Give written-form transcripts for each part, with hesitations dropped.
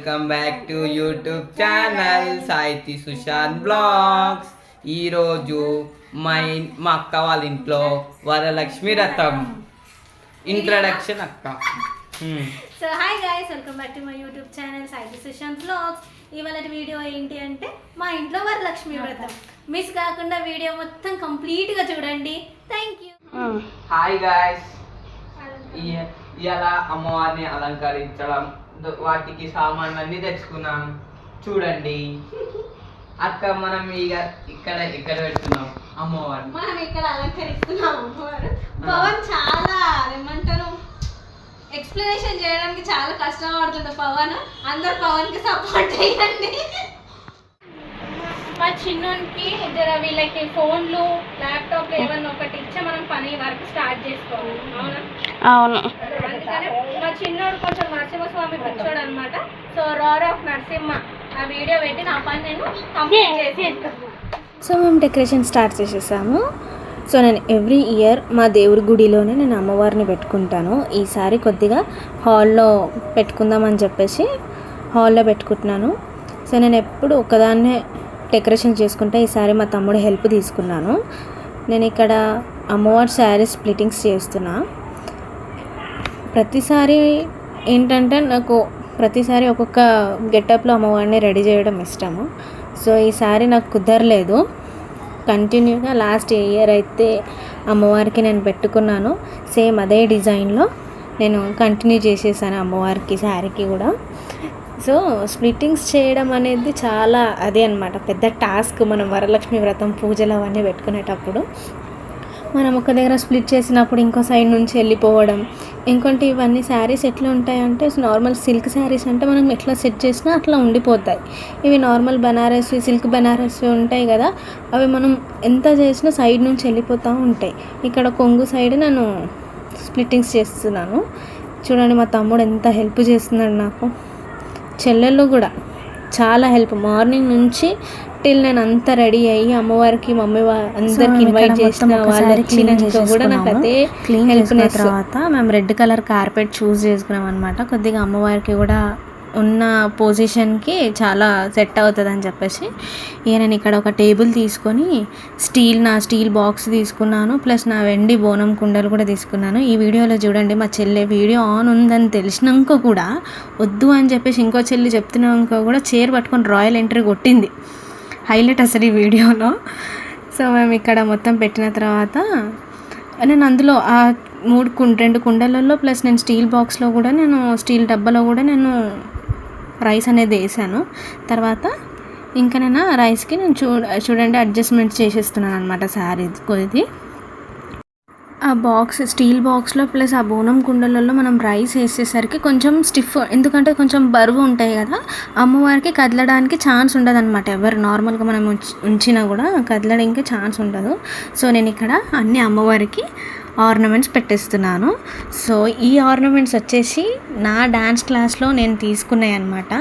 Welcome back to YouTube channel Sayithi Sushant vlogs. ఈరోజు మా అక్క వాళ్ళ ఇంట్లో వరలక్ష్మి రథం ఇంట్రడక్షన్ అక్క. So hi guys, welcome back to my YouTube channel Sayithi Sushant vlogs. ఇవాళ వీడియో ఏంటి అంటే మా ఇంట్లో వరలక్ష్మి వ్రతం. మిస్ కాకుండా వీడియో మొత్తం కంప్లీట్గా చూడండి. Thank you. హాయ్ గాయస్, ఇలా అమ్మవారిని అలంకరించడం, వాటికి సామాన్లు అన్ని తెచ్చుకున్నాం. చూడండి అక్క, మనం ఇక ఇక్కడ పెడుతున్నాం అమ్మవారిని. మనం ఇక్కడ అలంకరిస్తున్నాం అమ్మవారు. పవన్ చాలా ఏమంటారు, ఎక్స్ప్లెనేషన్ చేయడానికి చాలా కష్టపడుతుంది పవన్. అందరు పవన్ కి సపోర్ట్ చేయండి. మా చిన్నోనికి జర వీళ్ళకి ఫోన్లు ల్యాప్టాప్లు ఏమన్నా ఒకటి ఇచ్చే మనం పని వర్క్ స్టార్ట్ చేసుకోవాలి. అవునా? అవును. అందుకనే మా చిన్నోడు కొంచెం నరసింహస్వామి పిచ్చోడు అనమాట. సో రార్ ఆఫ్ నరసింహ ఆ వీడియో పెట్టి నా పని నేను కంప్లీట్ చేసి. సో మేము డెకరేషన్ స్టార్ట్ చేసేసాము. సో నేను ఎవ్రీ ఇయర్ మా దేవుడి గుడిలోనే నేను అమ్మవారిని పెట్టుకుంటాను. ఈసారి కొద్దిగా హాల్లో పెట్టుకుందామని చెప్పేసి హాల్లో పెట్టుకుంటున్నాను. సో నేను ఎప్పుడు ఒకదాన్నే డెకరేషన్ చేసుకుంటే ఈసారి మా తమ్ముడు హెల్ప్ తీసుకున్నాను. నేను ఇక్కడ అమ్మవారి శారీ స్ప్లిట్టింగ్స్ చేస్తున్నా. ప్రతిసారి ఏంటంటే నాకు ప్రతిసారి ఒక్కొక్క గెటప్లో అమ్మవారిని రెడీ చేయడం ఇష్టము. సో ఈసారి నాకు కుదరలేదు. కంటిన్యూగా లాస్ట్ ఇయర్ అయితే అమ్మవారికి నేను పెట్టుకున్నాను. సేమ్ అదే డిజైన్లో నేను కంటిన్యూ చేసేసాను అమ్మవారికి శారీకి కూడా. సో స్ప్లిట్టింగ్స్ చేయడం అనేది చాలా అదే అనమాట, పెద్ద టాస్క్. మనం వరలక్ష్మి వ్రతం పూజలు అవన్నీ పెట్టుకునేటప్పుడు మనం ఒక దగ్గర స్ప్లిట్ చేసినప్పుడు ఇంకో సైడ్ నుంచి వెళ్ళిపోవడం. ఇంకోటి ఇవన్నీ శారీస్ ఎట్లా ఉంటాయంటే, నార్మల్ సిల్క్ శారీస్ అంటే మనం ఎట్లా సెట్ చేసినా అట్లా ఉండిపోతాయి. ఇవి నార్మల్ బనారసి, సిల్క్ బనారసి ఉంటాయి కదా, అవి మనం ఎంత చేసినా సైడ్ నుంచి వెళ్ళిపోతూ ఉంటాయి. ఇక్కడ కొంగు సైడ్ నేను స్ప్లిట్టింగ్స్ చేస్తున్నాను. చూడండి మా తమ్ముడు ఎంత హెల్ప్ చేస్తున్నాడు నాకు. చెల్లెళ్ళు కూడా చాలా హెల్ప్. మార్నింగ్ నుంచి టిల్ నేను అంతా రెడీ అయ్యి అమ్మవారికి మమ్మీ అందరికి ఇన్వైట్ చేసిన వాళ్ళకి కూడా నాకు అదే క్లీన్ చేసుకున్న తర్వాత మేము రెడ్ కలర్ కార్పెట్ చూస్ చేసుకున్నాం అనమాట. కొద్దిగా అమ్మవారికి కూడా ఉన్న పొజిషన్కి చాలా సెట్ అవుతుంది అని చెప్పేసి ఇక నేను ఇక్కడ ఒక టేబుల్ తీసుకొని నా స్టీల్ బాక్స్ తీసుకున్నాను. ప్లస్ నా వెండి బోనం కుండలు కూడా తీసుకున్నాను. ఈ వీడియోలో చూడండి, మా చెల్లె వీడియో ఆన్ ఉందని తెలిసినాక కూడా వద్దు అని చెప్పేసి ఇంకో చెల్లి చెప్తున్నాక కూడా చైర్ పట్టుకొని రాయల్ ఎంట్రీ కొట్టింది. హైలైట్ అసలు ఈ వీడియోలో. సో మేము ఇక్కడ మొత్తం పెట్టిన తర్వాత నేను అందులో ఆ రెండు కుండలలో ప్లస్ నేను స్టీల్ బాక్స్లో కూడా నేను స్టీల్ డబ్బాలో కూడా నేను రైస్ అనేది వేసాను. తర్వాత ఇంకా నేను రైస్కి నేను చూడండి అడ్జస్ట్మెంట్ చేసేస్తున్నాను అనమాట శారీ కొద్ది. ఆ బాక్స్ స్టీల్ బాక్స్లో ప్లస్ ఆ బోనం కుండలలో మనం రైస్ వేసేసరికి కొంచెం స్టిఫ్, ఎందుకంటే కొంచెం బరువు ఉంటాయి కదా, అమ్మవారికి కదలడానికి ఛాన్స్ ఉండదు అనమాట. ఎవరు నార్మల్గా మనం ఉంచినా కూడా కదలడానికి ఛాన్స్ ఉండదు. సో నేను ఇక్కడ అన్ని అమ్మవారికి ఆర్నమెంట్స్ పెట్టేస్తున్నాను. సో ఈ ఆర్నమెంట్స్ వచ్చేసి నా డ్యాన్స్ క్లాస్లో నేను తీసుకున్నాయి అనమాట.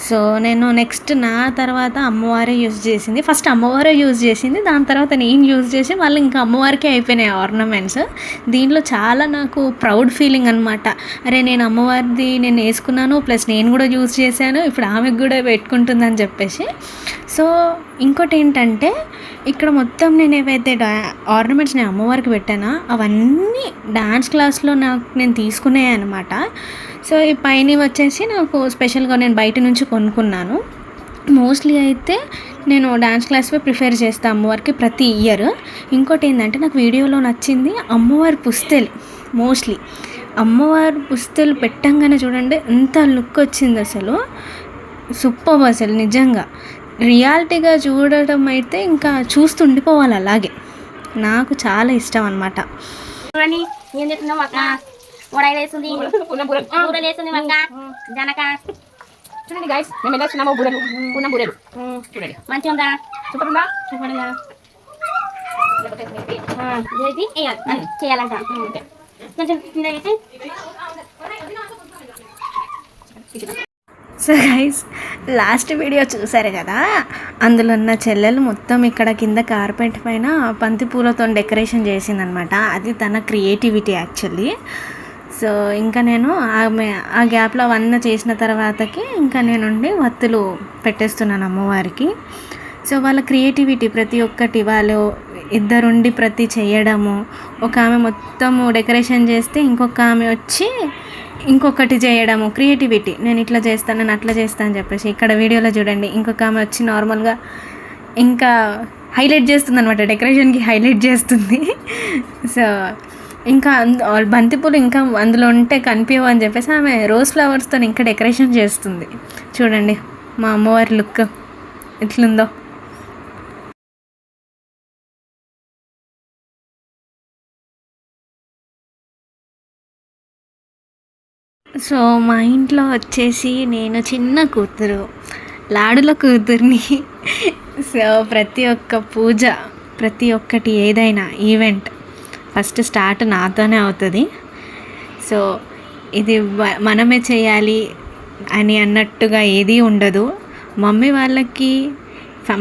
సో నేను నెక్స్ట్ నా తర్వాత అమ్మవారే యూజ్ చేసింది. ఫస్ట్ అమ్మవారే యూజ్ చేసింది, దాని తర్వాత నేను యూజ్ చేసి మళ్ళీ ఇంకా అమ్మవారికే అయిపోయినాయి ఆర్నమెంట్స్. దీంట్లో చాలా నాకు ప్రౌడ్ ఫీలింగ్ అనమాట. అరే నేను అమ్మవారిది నేను వేసుకున్నాను, ప్లస్ నేను కూడా యూజ్ చేశాను, ఇప్పుడు ఆమెకు కూడా పెట్టుకుంటుందని చెప్పేసి. సో ఇంకోటి ఏంటంటే, ఇక్కడ మొత్తం నేను ఏవైతే ఆర్నమెంట్స్ నేను అమ్మవారికి పెట్టానో అవన్నీ డ్యాన్స్ క్లాస్లో నేను తీసుకున్నాయి అనమాట. సో ఈ పైన వచ్చేసి నాకు స్పెషల్గా నేను బయట నుంచి కొనుక్కున్నాను. మోస్ట్లీ అయితే నేను డ్యాన్స్ క్లాస్పై ప్రిఫర్ చేస్తాను అమ్మవారికి ప్రతి ఇయర్. ఇంకోటి ఏంటంటే నాకు వీడియోలో నచ్చింది అమ్మవారి పుస్తెలు. మోస్ట్లీ అమ్మవారి పుస్తెలు పెట్టంగానే చూడండి ఎంత లుక్ వచ్చింది, అసలు సూపర్. అసలు నిజంగా రియాలిటీగా చూడటం అయితే ఇంకా చూస్తుండిపోవాలి. అలాగే నాకు చాలా ఇష్టం అనమాట. వడలేస్తుంది బూరెలేస్తుంది వంక జనక. చూడండి గైస్, మేము ఎలా చిన్నామో బూరెలు ఉన్న బూరెలు చూడండి. మంచిగా ఉందా? సూపర్ ఉందా? సూపర్ ఉందా? చేయాలంట కొంచెం కింద వేసి. సో గైస్, లాస్ట్ వీడియో చూసారు కదా, అందులో ఉన్న చెల్లెలు మొత్తం ఇక్కడ కింద కార్పెట్ పైన బంతి పూలతో డెకరేషన్ చేసిందనమాట. అది తన క్రియేటివిటీ యాక్చువల్లీ. సో ఇంకా నేను ఆ గ్యాప్లో అవన్నీ చేసిన తర్వాతకి ఇంకా నేనుండి వత్తులు పెట్టేస్తున్నాను అమ్మవారికి. సో వాళ్ళ క్రియేటివిటీ ప్రతి ఒక్కటి వాళ్ళు ఇద్దరుండి ప్రతి చేయడము, ఒక ఆమె మొత్తము డెకరేషన్ చేస్తే ఇంకొక ఆమె వచ్చి ఇంకొకటి చేయడము, క్రియేటివిటీ. నేను ఇట్లా చేస్తాను, నేను అట్లా చేస్తాను అని చెప్పేసి ఇక్కడ వీడియోలో చూడండి ఇంకొక ఆమె వచ్చి నార్మల్గా ఇంకా హైలైట్ చేస్తుంది అనమాట, డెకరేషన్కి హైలైట్ చేస్తుంది. సో ఇంకా బంతిపూలు ఇంకా అందులో ఉంటే కనిపించవు అని చెప్పేసి ఆమె రోజ్ ఫ్లవర్స్తో ఇంకా డెకరేషన్ చేస్తుంది. చూడండి మా అమ్మవారి లుక్ ఎట్లుందో. సో మా ఇంట్లో వచ్చేసి నేను చిన్న కూతురు, లాడుల కూతుర్ని. సో ప్రతి ఒక్క పూజ, ప్రతి ఒక్కటి ఏదైనా ఈవెంట్ ఫస్ట్ స్టార్ట్ నాతోనే అవుతుంది. సో ఇది మనమే చేయాలి అని అన్నట్టుగా ఏదీ ఉండదు. మమ్మీ వాళ్ళకి,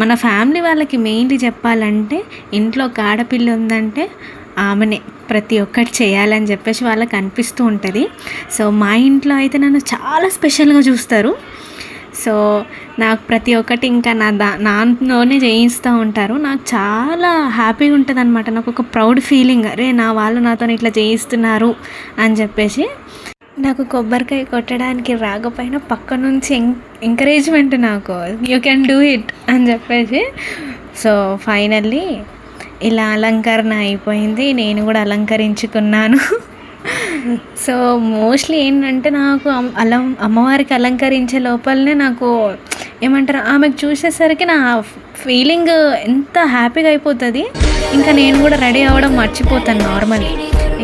మన ఫ్యామిలీ వాళ్ళకి మెయిన్లీ చెప్పాలంటే ఇంట్లో ఒక ఆడపిల్ల ఉందంటే ఆమెనే ప్రతి ఒక్కటి చేయాలని చెప్పేసి వాళ్ళకి అనిపిస్తూ ఉంటుంది. సో మా ఇంట్లో అయితే నన్ను చాలా స్పెషల్గా చూస్తారు. సో నాకు ప్రతి ఒక్కటి ఇంకా నాలోనే చేయిస్తూ ఉంటారు. నాకు చాలా హ్యాపీగా ఉంటుంది అనమాట. నాకు ఒక ప్రౌడ్ ఫీలింగ్, అరే నా వాళ్ళు నాతో ఇట్లా చేయిస్తున్నారు అని చెప్పేసి. నాకు కొబ్బరికాయ కొట్టడానికి రాకపోయినా పక్క నుంచి ఎంకరేజ్మెంట్, నాకు యూ కెన్ డూ ఇట్ అని చెప్పేసి. సో ఫైనల్లీ ఇలా అలంకరణ అయిపోయింది, నేను కూడా అలంకరించుకున్నాను. సో మోస్ట్లీ ఏంటంటే నాకు అమ్మవారికి అలంకరించే లోపలనే నాకు ఏమంటారు, ఆమెకు చూసేసరికి నా ఫీలింగ్ ఎంత హ్యాపీగా అయిపోతుంది. ఇంకా నేను కూడా రెడీ అవ్వడం మర్చిపోతాను నార్మల్లీ.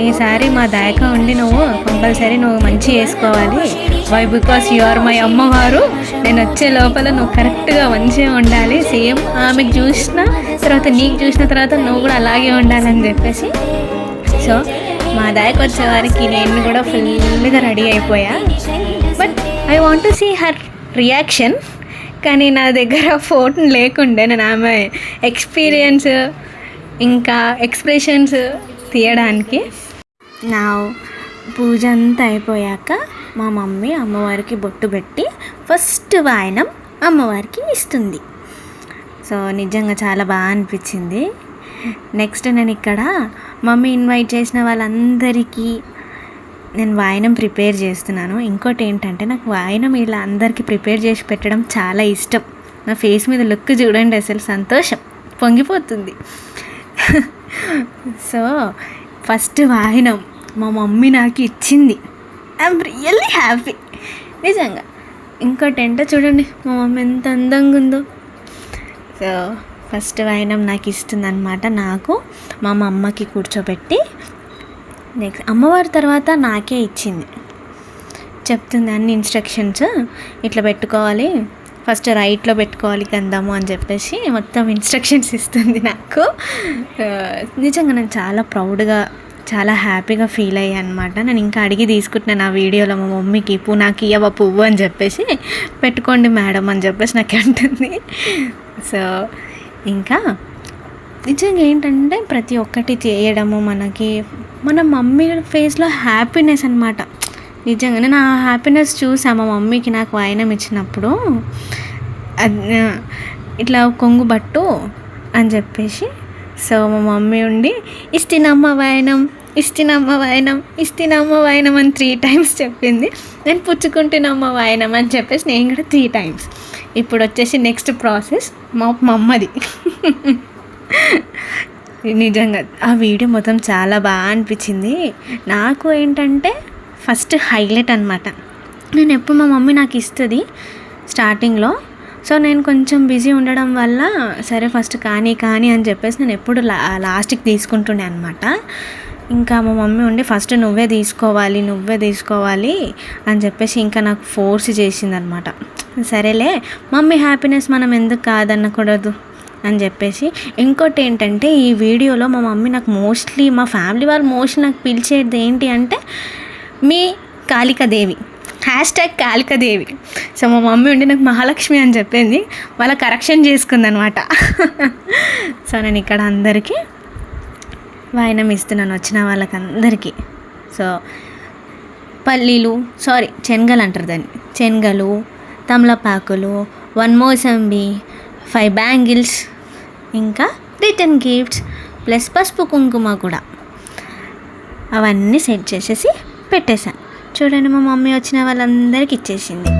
ఈసారి మా దాయక ఉండి నువ్వు కంపల్సరీ నువ్వు మంచి వేసుకోవాలి, why because you are my అమ్మవారు, నేను వచ్చే లోపల నువ్వు కరెక్ట్గా మంచిగా ఉండాలి, సేమ్ ఆమెకు చూసిన తర్వాత నీకు చూసిన తర్వాత నువ్వు కూడా అలాగే ఉండాలని చెప్పేసి. సో మా దాయకు వచ్చేవారికి నేను కూడా ఫుల్గా రెడీ అయిపోయా. But I want to see her reaction, కానీ నా దగ్గర ఫోన్ లేకుండే నేను ఆమె ఎక్స్పీరియన్స్ ఇంకా ఎక్స్ప్రెషన్స్ తీయడానికి. నా పూజ అంతా అయిపోయాక మా మమ్మీ అమ్మవారికి బొట్టు పెట్టి ఫస్ట్ వాయనం అమ్మవారికి ఇస్తుంది. సో నిజంగా చాలా బాగా అనిపించింది. నెక్స్ట్ నేను ఇక్కడ మమ్మీ ఇన్వైట్ చేసిన వాళ్ళందరికీ నేను వాయనం ప్రిపేర్ చేస్తున్నాను. ఇంకోటి ఏంటంటే నాకు వాయనం ఇలా అందరికీ ప్రిపేర్ చేసి పెట్టడం చాలా ఇష్టం. నా ఫేస్ మీద లుక్ చూడండి, అసలు సంతోషం పొంగిపోతుంది. సో ఫస్ట్ వాయనం మా మమ్మీ నాకు ఇచ్చింది. ఐఎమ్ రియల్లీ హ్యాపీ నిజంగా. ఇంకోటి ఏంటో చూడండి మా మమ్మీ ఎంత అందంగా ఉందో. సో ఫస్ట్ వాయనం నాకు ఇస్తుంది అనమాట. నాకు మా అమ్మకి కూర్చోబెట్టి నెక్స్ట్ అమ్మవారి తర్వాత నాకే ఇచ్చింది, చెప్తుంది అన్ని ఇన్స్ట్రక్షన్స్, ఇట్లా పెట్టుకోవాలి, ఫస్ట్ రైట్లో పెట్టుకోవాలి గంధము అని చెప్పేసి మొత్తం ఇన్స్ట్రక్షన్స్ ఇస్తుంది నాకు. నిజంగా నేను చాలా ప్రౌడ్గా చాలా హ్యాపీగా ఫీల్ అయ్యాను అనమాట. నేను ఇంకా అడిగి తీసుకుంటున్నాను ఆ వీడియోలో మా మమ్మీకి, నాకు ఇవ్వ పువ్వు అని చెప్పేసి, పెట్టుకోండి మేడం అని చెప్పేసి నాకు అంటుంది. సో ఇంకా నిజంగా ఏంటంటే ప్రతి ఒక్కటి చేయడము మనకి మన మమ్మీ ఫేస్లో హ్యాపీనెస్ అనమాట. నిజంగా నేను ఆ హ్యాపీనెస్ చూసా మా మమ్మీకి నాకు వాయనం ఇచ్చినప్పుడు. ఇట్లా కొంగు బట్టు అని చెప్పేసి. సో మా మమ్మీ ఉండి ఇస్తినమ్మ వాయనం, ఇస్తినమ్మ వాయనం, ఇస్తినమ్మ వాయనం అని 3 times చెప్పింది. నేను పుచ్చుకుంటున్నమ్మ వాయనం అని చెప్పేసి నేను కూడా 3 times. ఇప్పుడు వచ్చేసి నెక్స్ట్ ప్రాసెస్ మా అమ్మది. నిజంగా ఆ వీడియో మొత్తం చాలా బాగా అనిపించింది నాకు. ఏంటంటే ఫస్ట్ హైలైట్ అనమాట. నేను ఎప్పుడు మా మమ్మీ నాకు ఇస్తుంది స్టార్టింగ్లో. సో నేను కొంచెం బిజీ ఉండడం వల్ల సరే ఫస్ట్ కానీ అని చెప్పేసి నేను ఎప్పుడు లాస్ట్కి తీసుకుంటుండే అనమాట. ఇంకా మా మమ్మీ ఉండి ఫస్ట్ నువ్వే తీసుకోవాలి అని చెప్పేసి ఇంకా నాకు ఫోర్స్ చేసింది అనమాట. సరేలే మమ్మీ హ్యాపీనెస్ మనం ఎందుకు కాదనకూడదు అని చెప్పేసి. ఇంకోటి ఏంటంటే ఈ వీడియోలో మా మమ్మీ నాకు మోస్ట్లీ మా ఫ్యామిలీ వాళ్ళు మోస్ట్లీ నాకు పిలిచేది ఏంటి అంటే మీ కాళికాదేవి, #కాళికాదేవి. సో మా మమ్మీ ఉండి నాకు మహాలక్ష్మి అని చెప్పింది, వాళ్ళ కరెక్షన్ చేసుకుందనమాట. సో నేను ఇక్కడ అందరికీ వాయనం ఇస్తున్నాను, వచ్చిన వాళ్ళకందరికీ. సో శనగలు అంటారు దాన్ని, శనగలు, తమలపాకులు, 1 మోసంబి, 5 బ్యాంగిల్స్, ఇంకా రిటర్న్ గిఫ్ట్స్ ప్లస్ పసుపు కుంకుమ కూడా అవన్నీ సెట్ చేసేసి పెట్టేశాను. చూడండి మా మమ్మీ వచ్చిన వాళ్ళందరికీ ఇచ్చేసింది.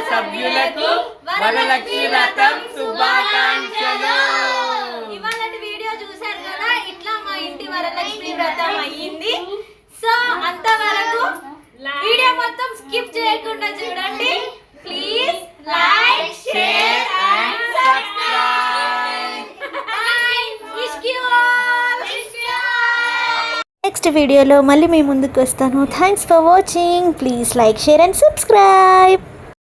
సభ్యులకు వరలక్ష్మి వ్రతం శుభాకాంక్షలు. ఇవాళటి వీడియో చూశారు కదా, ఇట్లా మా ఇంటి వరలక్ష్మి వ్రతం అయ్యింది. సో అంతవరకు వీడియో మొత్తం స్కిప్ చేయకుండా చూడండి. Please like, share and subscribe. Wish you all. Next వీడియోలో మళ్ళీ మీ ముందుకు వస్తాను. Thanks for watching. Please like, share and subscribe.